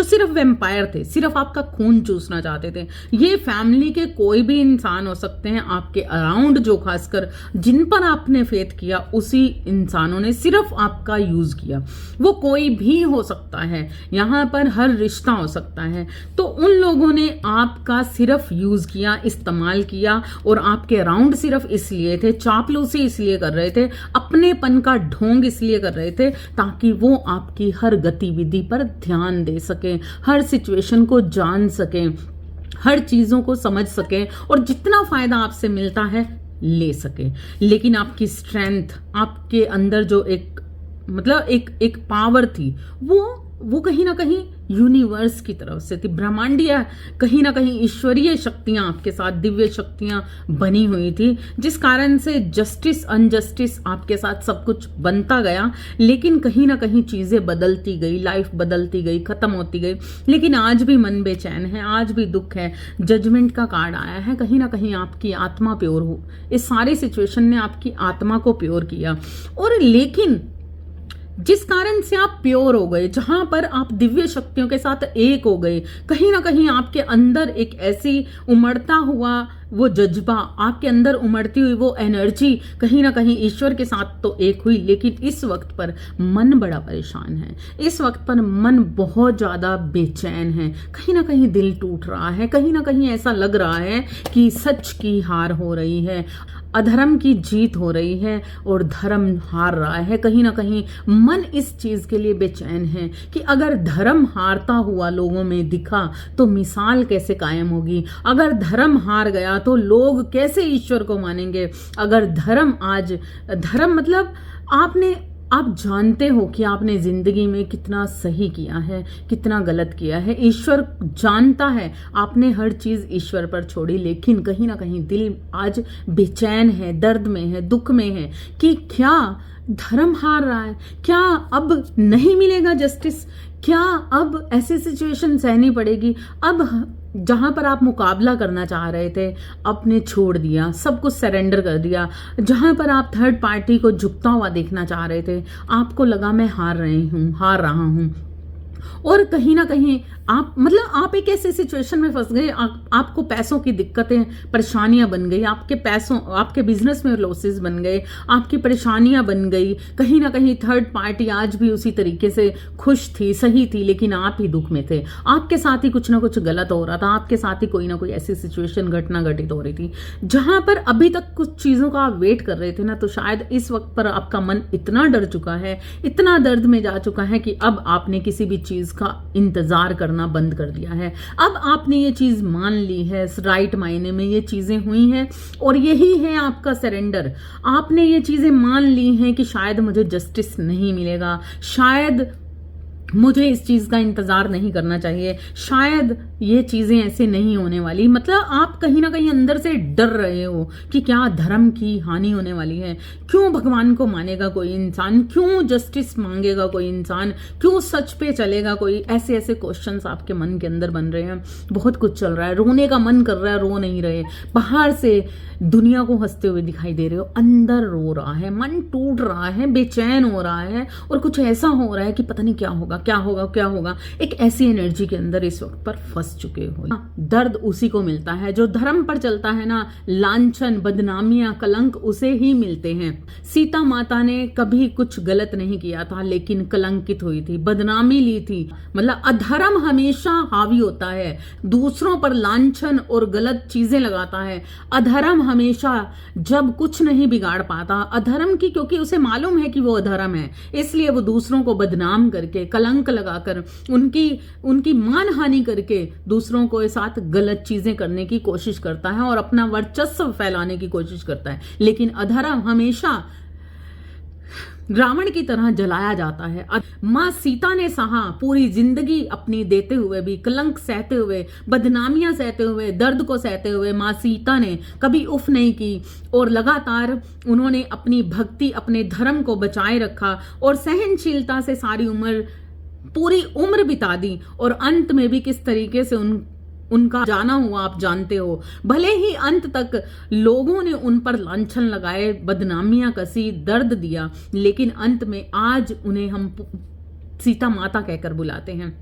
सिर्फ वेम्पायर थे, सिर्फ आपका खून चूसना चाहते थे। ये फैमिली के कोई भी इंसान हो सकते हैं, आपके अराउंड जो खासकर जिन पर आपने फेथ किया, उसी इंसानों ने सिर्फ आपका यूज किया। वो कोई भी हो सकता है, यहां पर हर रिश्ता हो सकता है। तो उन लोगों ने आपका सिर्फ यूज किया, इस्तेमाल किया, और आपके अराउंड सिर्फ इसलिए थे, चापलूसी इसलिए कर रहे थे, अपनेपन का ढोंग इसलिए कर रहे थे ताकि वो आपकी हर गतिविधि पर ध्यान दे सके, हर सिचुएशन को जान सके, हर चीजों को समझ सके, और जितना फायदा आपसे मिलता है ले सके। लेकिन आपकी स्ट्रेंथ, आपके अंदर जो एक पावर थी, वो कहीं ना कहीं यूनिवर्स की तरफ से थी, ब्रह्मांडीय कहीं ना कहीं ईश्वरीय शक्तियां आपके साथ, दिव्य शक्तियां बनी हुई थी, जिस कारण से जस्टिस अनजस्टिस आपके साथ सब कुछ बनता गया। लेकिन कहीं ना कहीं चीजें बदलती गई, लाइफ बदलती गई, खत्म होती गई। लेकिन आज भी मन बेचैन है, आज भी दुख है। जजमेंट का कार्ड आया है, कहीं ना कहीं आपकी आत्मा प्योर हो, इस सारी सिचुएशन ने आपकी आत्मा को प्योर किया। और लेकिन जिस कारण से आप प्योर हो गए, जहां पर आप दिव्य शक्तियों के साथ एक हो गए, कहीं ना कहीं आपके अंदर एक ऐसी उमड़ता हुआ वो जज्बा, आपके अंदर उमड़ती हुई वो एनर्जी कहीं ना कहीं ईश्वर के साथ तो एक हुई। लेकिन इस वक्त पर मन बड़ा परेशान है, इस वक्त पर मन बहुत ज्यादा बेचैन है, कहीं ना कहीं दिल टूट रहा है, कहीं ना कहीं ऐसा लग रहा है कि सच की हार हो रही है, अधर्म की जीत हो रही है और धर्म हार रहा है। कहीं ना कहीं मन इस चीज के लिए बेचैन है कि अगर धर्म हारता हुआ लोगों में दिखा तो मिसाल कैसे कायम होगी, अगर धर्म हार गया तो लोग कैसे ईश्वर को मानेंगे। अगर धर्म मतलब आप जानते हो कि आपने जिंदगी में कितना सही किया है, कितना गलत किया है, ईश्वर जानता है, आपने हर चीज ईश्वर पर छोड़ी। लेकिन कहीं ना कहीं दिल आज बेचैन है, दर्द में है, दुख में है कि क्या धर्म हार रहा है, क्या अब नहीं मिलेगा जस्टिस, क्या अब ऐसी सिचुएशन सहनी पड़ेगी। अब जहां पर आप मुकाबला करना चाह रहे थे, आपने छोड़ दिया, सब कुछ सरेंडर कर दिया। जहां पर आप थर्ड पार्टी को झुकता हुआ देखना चाह रहे थे, आपको लगा मैं हार रहा हूं। और कहीं ना कहीं आप एक ऐसे सिचुएशन में फंस गए, आपको पैसों की दिक्कतें, परेशानियां बन गई, आपके बिजनेस में लॉसेस बन गए, आपकी परेशानियां बन गई। कहीं ना कहीं थर्ड पार्टी आज भी उसी तरीके से खुश थी, सही थी, लेकिन आप ही दुख में थे। आपके साथ ही कुछ ना कुछ गलत हो रहा था, आपके साथ ही कोई ना कोई ऐसी सिचुएशन, घटना घटित हो रही थी जहां पर अभी तक कुछ चीजों का आप वेट कर रहे थे ना, तो शायद इस वक्त पर आपका मन इतना डर चुका है, इतना दर्द में जा चुका है कि अब आपने किसी भी चीज का इंतजार करना बंद कर दिया है। अब आपने ये चीज मान ली है, राइट मायने में ये चीजें हुई हैं और यही है आपका सरेंडर। आपने ये चीजें मान ली हैं कि शायद मुझे जस्टिस नहीं मिलेगा, शायद मुझे इस चीज का इंतजार नहीं करना चाहिए, शायद ये चीजें ऐसे नहीं होने वाली। मतलब आप कहीं ना कहीं अंदर से डर रहे हो कि क्या धर्म की हानि होने वाली है, क्यों भगवान को मानेगा कोई इंसान, क्यों जस्टिस मांगेगा कोई इंसान, क्यों सच पे चलेगा कोई। ऐसे ऐसे क्वेश्चंस आपके मन के अंदर बन रहे हैं। बहुत कुछ चल रहा है, रोने का मन कर रहा है, रो नहीं रहे। बाहर से दुनिया को हंसते हुए दिखाई दे रहे हो, अंदर रो रहा है, मन टूट रहा है, बेचैन हो रहा है और कुछ ऐसा हो रहा है कि पता नहीं क्या होगा। एक ऐसी एनर्जी के अंदर इस वक्त पर फंस चुके हो। दर्द उसी को मिलता है जो धर्म पर चलता है ना, लांछन, बदनामियां, कलंक उसे ही मिलते हैं। सीता माता ने कभी कुछ गलत नहीं किया था, लेकिन कलंकित हुई थी, बदनामी ली थी। मतलब अधर्म हमेशा हावी होता है, दूसरों पर लांछन और गलत चीजें लगाता है। अधर्म हमेशा जब कुछ नहीं बिगाड़ पाता अधर्म की, क्योंकि उसे मालूम है कि वो अधर्म है, इसलिए वो दूसरों को बदनाम करके, कलंक लगाकर, उनकी मानहानि करके दूसरों को साथ गलत चीजें करने की कोशिश करता है और अपना वर्चस्व फैलाने की कोशिश करता है। लेकिन अधर्म हमेशा रावण की तरह जलाया जाता है। मां सीता ने सहा पूरी जिंदगी अपनी देते हुए भी, कलंक सहते हुए, बदनामियां सहते हुए, दर्द को सहते हुए मां सीता ने कभी उफ नहीं की और लगातार उन्होंने अपनी भक्ति, अपने धर्म को बचाए रखा और सहनशीलता से पूरी उम्र बिता दी। और अंत में भी किस तरीके से उनका जाना हुआ आप जानते हो। भले ही अंत तक लोगों ने उन पर लांछन लगाए, बदनामियां कसी, दर्द दिया, लेकिन अंत में आज उन्हें हम सीता माता कहकर बुलाते हैं।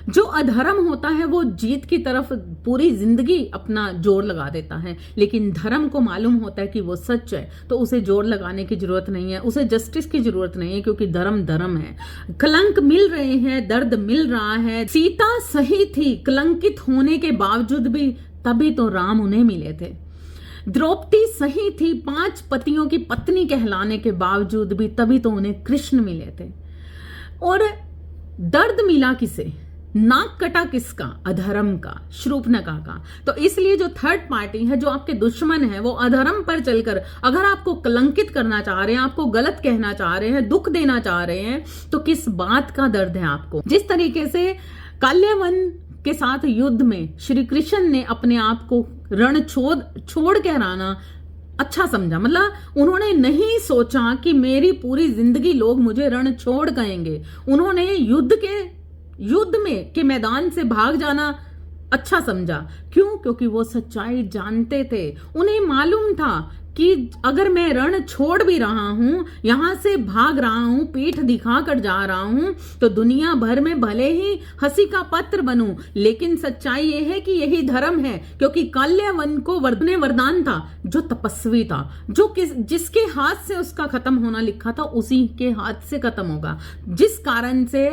जो अधर्म होता है वो जीत की तरफ पूरी जिंदगी अपना जोर लगा देता है, लेकिन धर्म को मालूम होता है कि वो सच है, तो उसे जोर लगाने की जरूरत नहीं है, उसे जस्टिस की जरूरत नहीं है, क्योंकि धर्म है। कलंक मिल रहे हैं, दर्द मिल रहा है। सीता सही थी कलंकित होने के बावजूद भी, तभी तो राम उन्हें मिले थे। द्रौपदी सही थी 5 पतियों की पत्नी कहलाने के बावजूद भी, तभी तो उन्हें कृष्ण मिले थे। और दर्द मिला किसे? नाक कटा किसका? अधर्म का, शूर्पणखा का। तो इसलिए जो थर्ड पार्टी है, जो आपके दुश्मन है, वो अधर्म पर चलकर अगर आपको कलंकित करना चाह रहे हैं, आपको गलत कहना चाह रहे हैं, दुख देना चाह रहे हैं, तो किस बात का दर्द है आपको? जिस तरीके से काल्यवन के साथ युद्ध में श्री कृष्ण ने अपने आप को रण छोड़ के हराना अच्छा समझा, मतलब उन्होंने नहीं सोचा कि मेरी पूरी जिंदगी लोग मुझे रण छोड़ कहेंगे। उन्होंने युद्ध में के मैदान से भाग जाना अच्छा समझा। क्यों? क्योंकि वो सच्चाई जानते थे। उन्हें मालूम था कि अगर मैं रण छोड़ भी रहा हूं, यहां से भाग रहा हूं, पीठ दिखाकर जा रहा हूं, तो दुनिया भर में भले ही हंसी का पत्र बनूं, लेकिन सच्चाई यह है कि यही धर्म है। क्योंकि काल्यवन को वरदान था, जो तपस्वी था, जिसके हाथ से उसका खत्म होना लिखा था, उसी के हाथ से खत्म होगा। जिस कारण से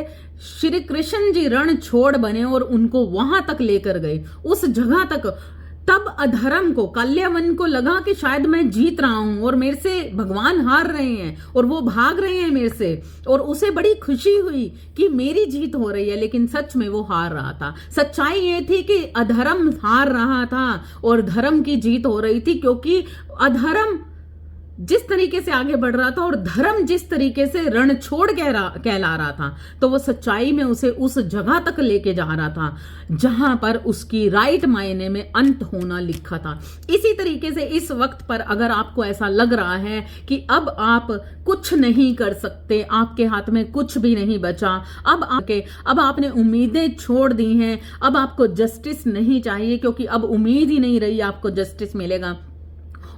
श्री कृष्ण जी रण छोड़ बने और उनको वहां तक लेकर गए, उस जगह तक। तब अधर्म को, काल्यवन को लगा कि शायद मैं जीत रहा हूं और मेरे से भगवान हार रहे हैं और वो भाग रहे हैं मेरे से, और उसे बड़ी खुशी हुई कि मेरी जीत हो रही है, लेकिन सच में वो हार रहा था। सच्चाई ये थी कि अधर्म हार रहा था और धर्म की जीत हो रही थी, क्योंकि अधर्म जिस तरीके से आगे बढ़ रहा था और धर्म जिस तरीके से रण छोड़ कहला रहा था, तो वो सच्चाई में उसे उस जगह तक लेके जा रहा था जहां पर उसकी राइट मायने में अंत होना लिखा था। इसी तरीके से इस वक्त पर अगर आपको ऐसा लग रहा है कि अब आप कुछ नहीं कर सकते, आपके हाथ में कुछ भी नहीं बचा, अब आपने उम्मीदें छोड़ दी हैं, अब आपको जस्टिस नहीं चाहिए, क्योंकि अब उम्मीद ही नहीं रही आपको जस्टिस मिलेगा,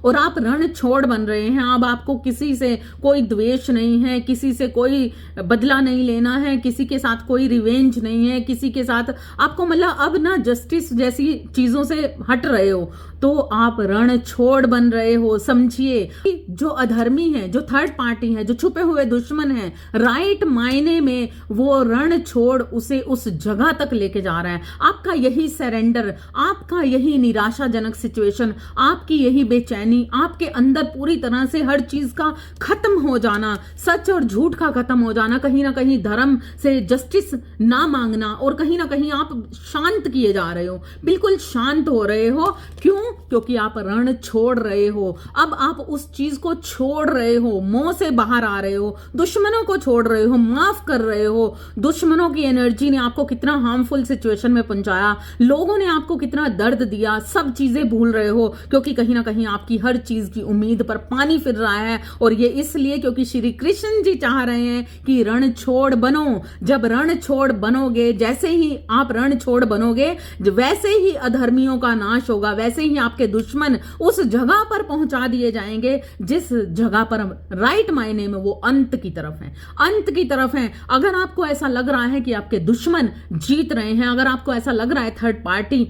और आप रण छोड़ बन रहे हैं। अब आपको किसी से कोई द्वेष नहीं है, किसी से कोई बदला नहीं लेना है, किसी के साथ कोई रिवेंज नहीं है, किसी के साथ आपको मतलब अब ना जस्टिस जैसी चीजों से हट रहे हो, तो आप रण छोड़ बन रहे हो। समझिए जो अधर्मी है, जो थर्ड पार्टी है, जो छुपे हुए दुश्मन है, राइट मायने में वो रण छोड़ उसे उस जगह तक लेके जा रहा है। आपका यही सरेंडर, आपका यही निराशाजनक सिचुएशन, आपकी यही बेचैनी, आपके अंदर पूरी तरह से हर चीज का खत्म हो जाना, सच और झूठ का खत्म हो जाना, कहीं ना कहीं धर्म से जस्टिस ना मांगना, और कहीं ना कहीं आप शांत किए जा रहे हो, बिल्कुल शांत हो रहे हो। क्यों? क्योंकि आप रण छोड़ रहे हो। अब आप उस चीज को छोड़ रहे हो, मोह से बाहर आ रहे हो, दुश्मनों को छोड़ रहे हो, माफ कर रहे हो। दुश्मनों की एनर्जी ने आपको कितना हार्मफुल सिचुएशन में पहुंचाया, लोगों ने आपको कितना दर्द दिया, सब चीजें भूल रहे हो, क्योंकि कहीं ना कहीं आपकी हर चीज की उम्मीद पर पानी फिर रहा है। और ये इसलिए क्योंकि श्री कृष्ण जी चाह रहे हैं कि रण छोड़ बनो। जब रण छोड़ बनोगे, जैसे ही आप रण छोड़ बनोगे, वैसे ही अधर्मियों का नाश होगा, वैसे ही आपके दुश्मन उस जगह पर पहुंचा दिए जाएंगे जिस जगह पर राइट मायने में वो अंत की तरफ है, अंत की तरफ है। अगर आपको ऐसा लग रहा है कि आपके दुश्मन जीत रहे हैं, अगर आपको ऐसा लग रहा है थर्ड पार्टी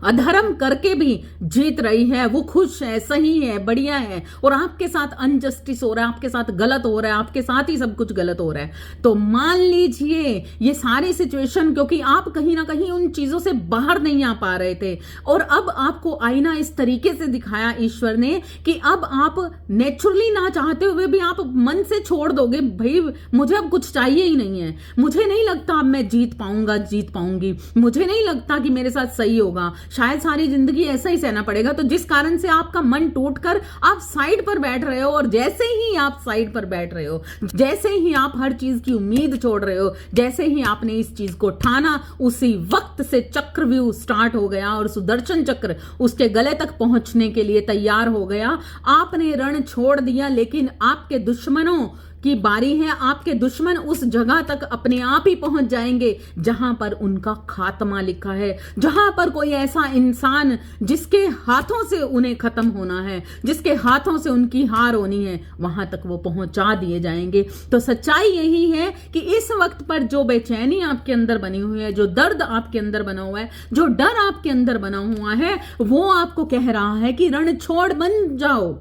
अधर्म करके भी जीत रही है, वो खुश है, सही है, बढ़िया है, और आपके साथ अनजस्टिस हो रहा है, आपके साथ गलत हो रहा है, आपके साथ ही सब कुछ गलत हो रहा है, तो मान लीजिए ये सारी सिचुएशन क्योंकि आप कहीं ना कहीं उन चीजों से बाहर नहीं आ पा रहे थे, और अब आपको आईना इस तरीके से दिखाया ईश्वर ने कि अब आप नेचुरली ना चाहते हुए भी आप मन से छोड़ दोगे, भाई मुझे अब कुछ चाहिए ही नहीं है, मुझे नहीं लगता अब मैं जीत पाऊंगी, मुझे नहीं लगता कि मेरे साथ सही होगा, शायद सारी जिंदगी ऐसा ही सहना पड़ेगा। तो जिस कारण से आपका मन टूटकर आप साइड पर बैठ रहे हो, और जैसे ही आप साइड पर बैठ रहे हो, जैसे ही आप हर चीज की उम्मीद छोड़ रहे हो, जैसे ही आपने इस चीज को ठाना, उसी वक्त से चक्रव्यूह स्टार्ट हो गया और सुदर्शन चक्र उसके गले तक पहुंचने के लिए तैयार हो गया। आपने रण छोड़ दिया, लेकिन आपके दुश्मनों की बारी है। आपके दुश्मन उस जगह तक अपने आप ही पहुंच जाएंगे जहां पर उनका खात्मा लिखा है, जहां पर कोई ऐसा इंसान जिसके हाथों से उन्हें खत्म होना है, जिसके हाथों से उनकी हार होनी है, वहां तक वो पहुंचा दिए जाएंगे। तो सच्चाई यही है कि इस वक्त पर जो बेचैनी आपके अंदर बनी हुई है, जो दर्द आपके अंदर बना हुआ है, जो डर आपके अंदर बना हुआ है, वो आपको कह रहा है कि रण छोड़ बन जाओ,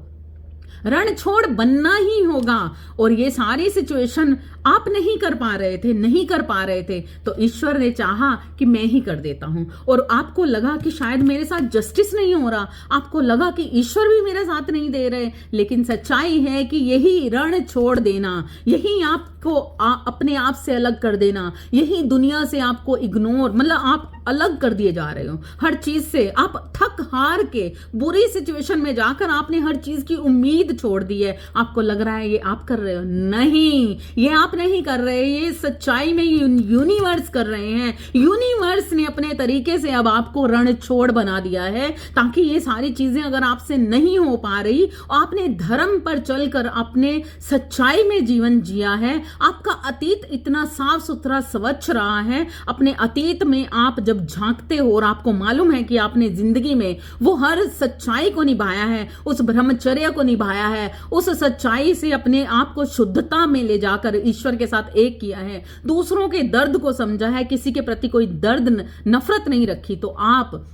रण छोड़ बनना ही होगा। और ये सारी सिचुएशन आप नहीं कर पा रहे थे, तो ईश्वर ने चाहा कि मैं ही कर देता हूं। और आपको लगा कि शायद मेरे साथ जस्टिस नहीं हो रहा, आपको लगा कि ईश्वर भी मेरे साथ नहीं दे रहे, लेकिन सच्चाई है कि यही रण छोड़ देना, यही आप को अपने आप से अलग कर देना, यही दुनिया से आपको इग्नोर, मतलब आप अलग कर दिए जा रहे हो हर चीज से। आप थक हार के बुरी सिचुएशन में जाकर आपने हर चीज की उम्मीद छोड़ दी है। आपको लग रहा है ये आप कर रहे हो, नहीं, ये आप नहीं कर रहे, ये सच्चाई में यूनिवर्स कर रहे हैं। यूनिवर्स ने अपने तरीके से अब आपको रणछोड़ बना दिया है, ताकि ये सारी चीजें अगर आपसे नहीं हो पा रही, आपने धर्म पर चलकर अपने सच्चाई में जीवन जिया है, आपका अतीत इतना साफ सुथरा स्वच्छ रहा है, अपने अतीत में आप जब झांकते हो और आपको मालूम है कि आपने जिंदगी में वो हर सच्चाई को निभाया है, उस ब्रह्मचर्य को निभाया है, उस सच्चाई से अपने आप को शुद्धता में ले जाकर ईश्वर के साथ एक किया है, दूसरों के दर्द को समझा है, किसी के प्रति कोई दर्द नफरत नहीं रखी, तो आप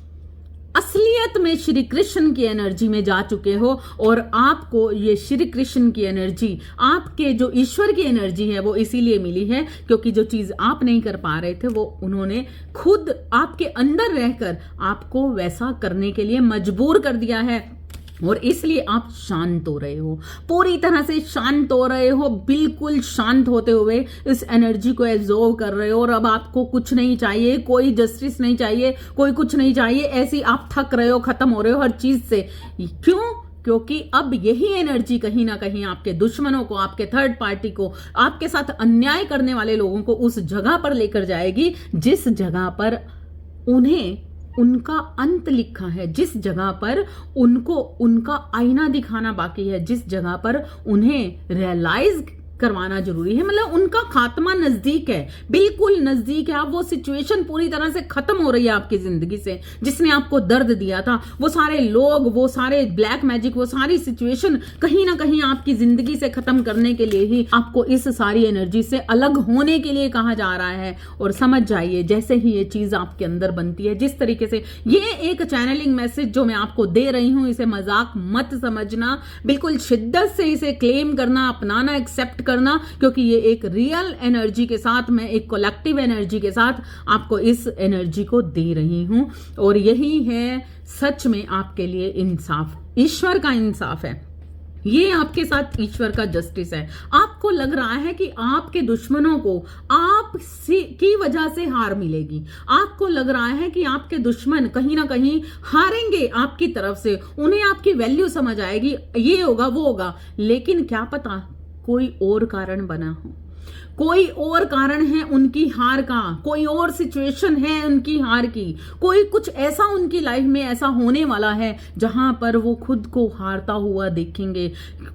असलियत में श्री कृष्ण की एनर्जी में जा चुके हो। और आपको ये श्री कृष्ण की एनर्जी, आपके जो ईश्वर की एनर्जी है, वो इसीलिए मिली है क्योंकि जो चीज आप नहीं कर पा रहे थे वो उन्होंने खुद आपके अंदर रहकर आपको वैसा करने के लिए मजबूर कर दिया है। और इसलिए आप शांत हो रहे हो, पूरी तरह से शांत हो रहे हो, बिल्कुल शांत होते हुए इस एनर्जी को एब्जॉर्व कर रहे हो। और अब आपको कुछ नहीं चाहिए, कोई जस्टिस नहीं चाहिए, कोई कुछ नहीं चाहिए, ऐसी आप थक रहे हो, खत्म हो रहे हो हर चीज से। क्यों? क्योंकि अब यही एनर्जी कहीं ना कहीं आपके दुश्मनों को, आपके थर्ड पार्टी को, आपके साथ अन्याय करने वाले लोगों को उस जगह पर लेकर जाएगी जिस जगह पर उन्हें उनका अंत लिखा है, जिस जगह पर उनको उनका आईना दिखाना बाकी है, जिस जगह पर उन्हें रियलाइज करवाना जरूरी है, मतलब उनका खात्मा नजदीक है, बिल्कुल नजदीक है। अब वो सिचुएशन पूरी तरह से खत्म हो रही है आपकी जिंदगी से, जिसने आपको दर्द दिया था, वो सारे लोग, वो सारे ब्लैक मैजिक, वो सारी सिचुएशन कहीं ना कहीं आपकी जिंदगी से खत्म करने के लिए ही आपको इस सारी एनर्जी से अलग होने के लिए कहा जा रहा है। और समझ जाइए, जैसे ही ये चीज आपके अंदर बनती है, जिस तरीके से ये एक चैनलिंग मैसेज जो मैं आपको दे रही हूं, इसे मजाक मत समझना, बिल्कुल शिद्दत से इसे क्लेम करना, अपनाना, एक्सेप्ट करना, क्योंकि ये एक रियल एनर्जी के साथ, मैं एक कलेक्टिव एनर्जी के साथ आपको इस एनर्जी को दे रही हूं। और यही है सच में आपके लिए इंसाफ, ईश्वर का इंसाफ है, ये आपके साथ ईश्वर का जस्टिस है। आपको लग रहा है कि आपके दुश्मनों को आप की वजह से हार मिलेगी, आपको लग रहा है कि आपके दुश्मन कहीं ना कहीं हारेंगे आपकी तरफ से, उन्हें आपकी वैल्यू समझ आएगी, ये होगा वो होगा, लेकिन क्या पता कोई और कारण बना हो, कोई और कारण है उनकी हार का, कोई और सिचुएशन है उनकी हार की, कोई कुछ ऐसा उनकी लाइफ में ऐसा होने वाला है जहां पर वो खुद को हारता हुआ देखेंगे।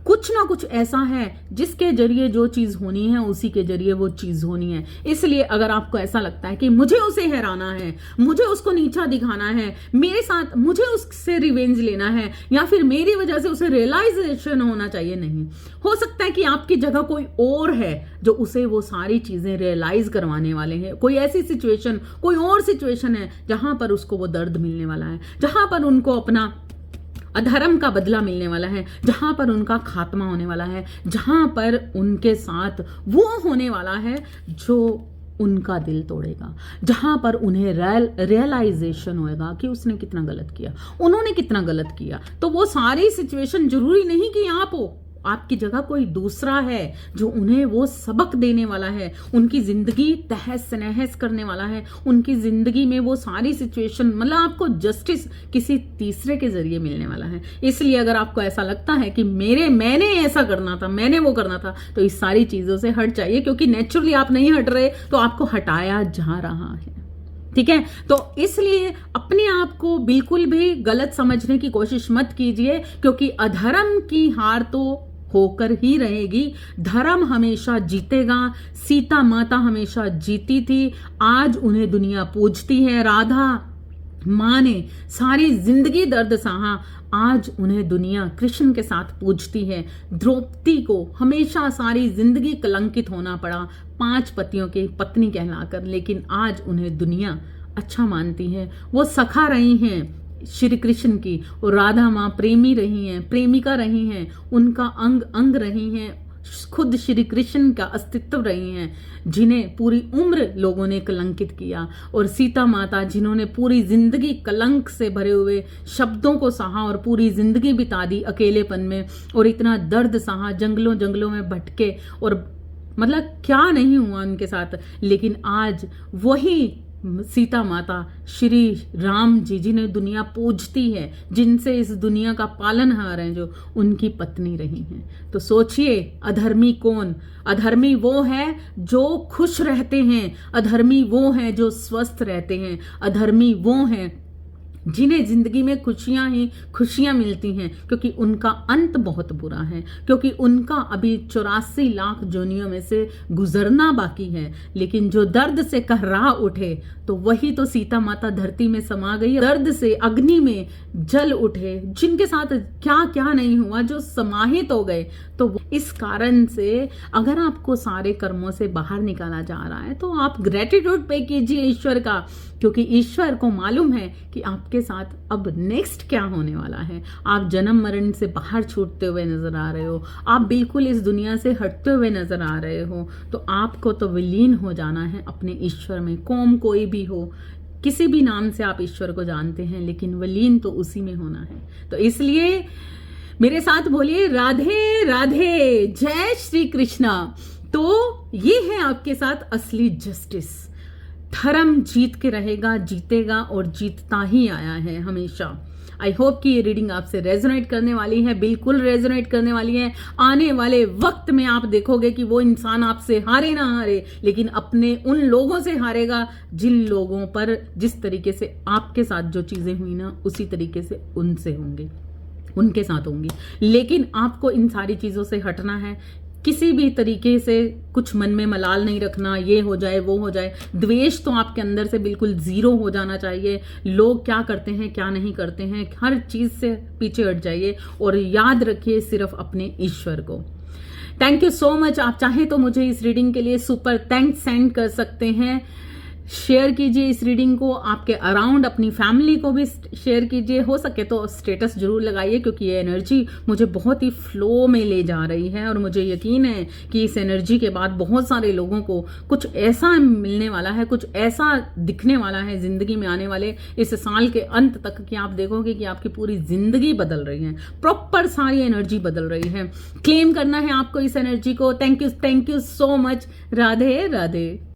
कुछ ना कुछ ऐसा है जिसके जरिए जो चीज होनी है उसी के जरिए वो चीज होनी है। इसलिए अगर आपको ऐसा लगता है कि मुझे उसे हराना है, मुझे उसको नीचा दिखाना है, मेरे साथ मुझे उससे रिवेंज लेना है, या फिर मेरी वजह से उसे रियलाइजेशन होना चाहिए, नहीं हो सकता है कि आपकी जगह कोई और है जो उसे वो सारी चीजें रियलाइज करवाने वाले हैं। कोई ऐसी सिचुएशन, कोई और सिचुएशन है जहां पर उसको वो दर्द मिलने वाला है, जहां पर उनको अपना अधर्म का बदला मिलने वाला है, जहां पर उनका खात्मा होने वाला है, जहां पर उनके साथ वो होने वाला है जो उनका दिल तोड़ेगा, जहां पर उन्हें रियलाइजेशन होएगा कि उसने कितना गलत किया, उन्होंने कितना गलत किया। तो वो सारी सिचुएशन जरूरी नहीं कि आप हो, आपकी जगह कोई दूसरा है जो उन्हें वो सबक देने वाला है, उनकी जिंदगी तहस नहस करने वाला है, उनकी जिंदगी में वो सारी सिचुएशन, मतलब आपको जस्टिस किसी तीसरे के जरिए मिलने वाला है। इसलिए अगर आपको ऐसा लगता है कि मैंने ऐसा करना था, मैंने वो करना था, तो इस सारी चीजों से हट जाइए, क्योंकि नेचुरली आप नहीं हट रहे तो आपको हटाया जा रहा है। ठीक है, तो इसलिए अपने आप को बिल्कुल भी गलत समझने की कोशिश मत कीजिए, क्योंकि अधर्म की हार तो होकर ही रहेगी, धर्म हमेशा जीतेगा। सीता माता हमेशा जीती थी, आज उन्हें दुनिया पूजती है। राधा माँ ने सारी जिंदगी दर्द सहा, आज उन्हें दुनिया कृष्ण के साथ पूजती है। द्रौपदी को हमेशा सारी जिंदगी कलंकित होना पड़ा 5 पतियों की पत्नी कहलाकर, लेकिन आज उन्हें दुनिया अच्छा मानती है। वो सखा रही हैं श्री कृष्ण की, और राधा माँ प्रेमी रही हैं, प्रेमिका रही हैं, उनका अंग अंग रही हैं, खुद श्री कृष्ण का अस्तित्व रही हैं, जिन्हें पूरी उम्र लोगों ने कलंकित किया। और सीता माता जिन्होंने पूरी जिंदगी कलंक से भरे हुए शब्दों को सहा और पूरी जिंदगी बिता दी अकेलेपन में, और इतना दर्द सहा, जंगलों जंगलों में भटके और मतलब क्या नहीं हुआ उनके साथ, लेकिन आज वही सीता माता श्री राम जी जिन्हें दुनिया पूजती है, जिनसे इस दुनिया का पालनहार है, जो उनकी पत्नी रही हैं। तो सोचिए, अधर्मी कौन? अधर्मी वो है जो खुश रहते हैं, अधर्मी वो है जो स्वस्थ रहते हैं, अधर्मी वो हैं जिन्हें जिंदगी में खुशियां ही खुशियां मिलती हैं, क्योंकि उनका अंत बहुत बुरा है, क्योंकि उनका अभी 84 लाख जोनियों में से गुजरना बाकी है। लेकिन जो दर्द से कहरा उठे तो वही तो सीता माता धरती में समा गई, दर्द से अग्नि में जल उठे, जिनके साथ क्या क्या नहीं हुआ, जो समाहित हो गए। तो इस कारण से अगर आपको सारे कर्मों से बाहर निकाला जा रहा है तो आप ग्रेटिट्यूड पे कीजिए ईश्वर का, क्योंकि ईश्वर को मालूम है कि आपके साथ अब नेक्स्ट क्या होने वाला है। आप जन्म मरण से बाहर छूटते हुए नजर आ रहे हो, आप बिल्कुल इस दुनिया से हटते हुए नजर आ रहे हो, तो आपको तो विलीन हो जाना है अपने ईश्वर में। कौम कोई भी हो, किसी भी नाम से आप ईश्वर को जानते हैं, लेकिन विलीन तो उसी में होना है। तो इसलिए मेरे साथ बोलिए राधे राधे, जय श्री कृष्णा। तो ये है आपके साथ असली जस्टिस। धर्म जीत के रहेगा, जीतेगा और जीतता ही आया है हमेशा। आई होप कि ये रीडिंग आपसे रेजोनेट करने वाली है, बिल्कुल रेजोनेट करने वाली है। आने वाले वक्त में आप देखोगे कि वो इंसान आपसे हारे ना हारे, लेकिन अपने उन लोगों से हारेगा जिन लोगों पर जिस तरीके से आपके साथ जो चीजें हुई ना, उसी तरीके से उनसे होंगी, उनके साथ होंगी। लेकिन आपको इन सारी चीजों से हटना है। किसी भी तरीके से कुछ मन में मलाल नहीं रखना, ये हो जाए वो हो जाए। द्वेष तो आपके अंदर से बिल्कुल जीरो हो जाना चाहिए। लोग क्या करते हैं क्या नहीं करते हैं, हर चीज से पीछे हट जाइए और याद रखिए सिर्फ अपने ईश्वर को। Thank you so much. आप चाहें तो मुझे इस रीडिंग के लिए सुपर थैंक्स सेंड कर सकते हैं। शेयर कीजिए इस रीडिंग को, आपके अराउंड अपनी फैमिली को भी शेयर कीजिए। हो सके तो स्टेटस जरूर लगाइए, क्योंकि ये एनर्जी मुझे बहुत ही फ्लो में ले जा रही है और मुझे यकीन है कि इस एनर्जी के बाद बहुत सारे लोगों को कुछ ऐसा मिलने वाला है, कुछ ऐसा दिखने वाला है जिंदगी में आने वाले इस साल के अंत तक कि आप देखोगे कि आपकी पूरी जिंदगी बदल रही है, प्रॉपर सारी एनर्जी बदल रही है। क्लेम करना है आपको इस एनर्जी को। Thank you so much. Radhe Radhe.